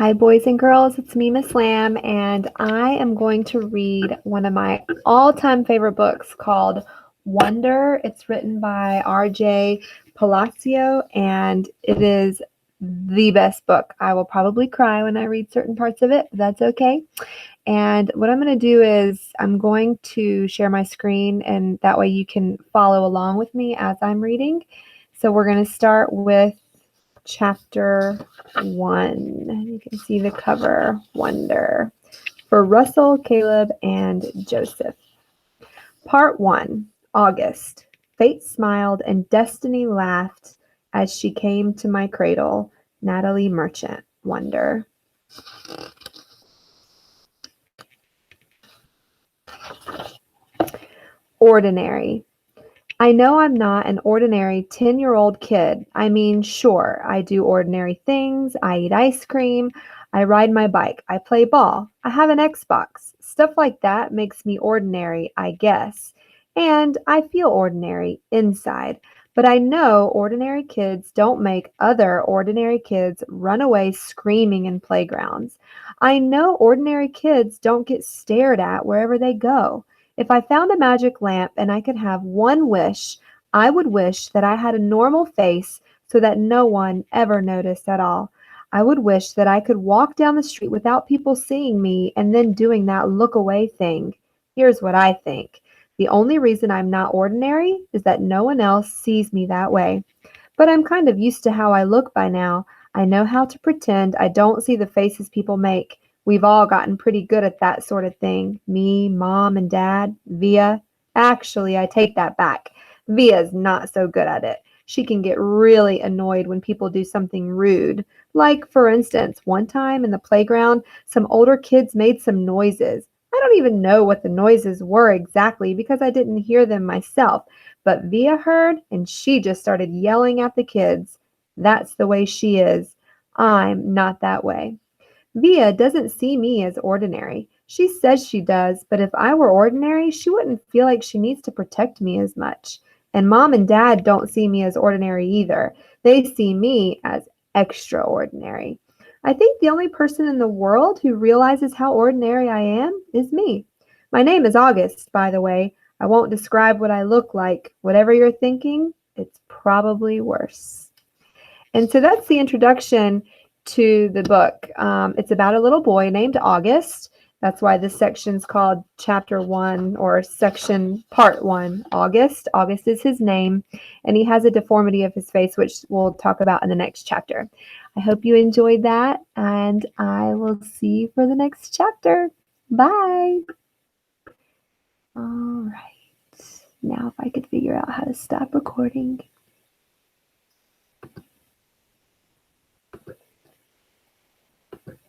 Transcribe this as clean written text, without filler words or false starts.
Hi, boys and girls. It's me, Miss Lamb, and I am going to read one of my all-time favorite books called Wonder. It's written by R.J. Palacio, and it is the best book. I will probably cry when I read certain parts of it, but that's okay. And what I'm going to do is I'm going to share my screen, and that way you can follow along with me as I'm reading. So we're going to start with chapter 1. You can see the cover, Wonder, for Russell, Caleb, and Joseph. Part 1, August. Fate smiled and destiny laughed as she came to my cradle. Natalie Merchant, Wonder. Ordinary. I know I'm not an ordinary 10-year-old kid. I mean, sure, I do ordinary things. I eat ice cream. I ride my bike. I play ball. I have an Xbox. Stuff like that makes me ordinary, I guess. And I feel ordinary inside. But I know ordinary kids don't make other ordinary kids run away screaming in playgrounds. I know ordinary kids don't get stared at wherever they go. If I found a magic lamp and I could have one wish, I would wish that I had a normal face so that no one ever noticed at all. I would wish that I could walk down the street without people seeing me and then doing that look away thing. Here's what I think. The only reason I'm not ordinary is that no one else sees me that way. But I'm kind of used to how I look by now. I know how to pretend I don't see the faces people make. We've all gotten pretty good at that sort of thing. Me, Mom, and Dad, Via. Actually, I take that back. Via's not so good at it. She can get really annoyed when people do something rude. Like, for instance, one time in the playground, some older kids made some noises. I don't even know what the noises were exactly because I didn't hear them myself. But Via heard and she just started yelling at the kids. That's the way she is. I'm not that way. Via doesn't see me as ordinary. She says she does, but if I were ordinary, she wouldn't feel like she needs to protect me as much. And Mom and Dad don't see me as ordinary either. They see me as extraordinary. I think the only person in the world who realizes how ordinary I am is me. My name is August, by the way. I won't describe what I look like. Whatever you're thinking, it's probably worse. And so that's the introduction to the book. It's about a little boy named August. That's why this section's called Chapter 1 or Section Part 1, August. August is his name, and he has a deformity of his face, which we'll talk about in the next chapter. I hope you enjoyed that, and I will see you for the next chapter. Bye. All right. Now if I could figure out how to stop recording.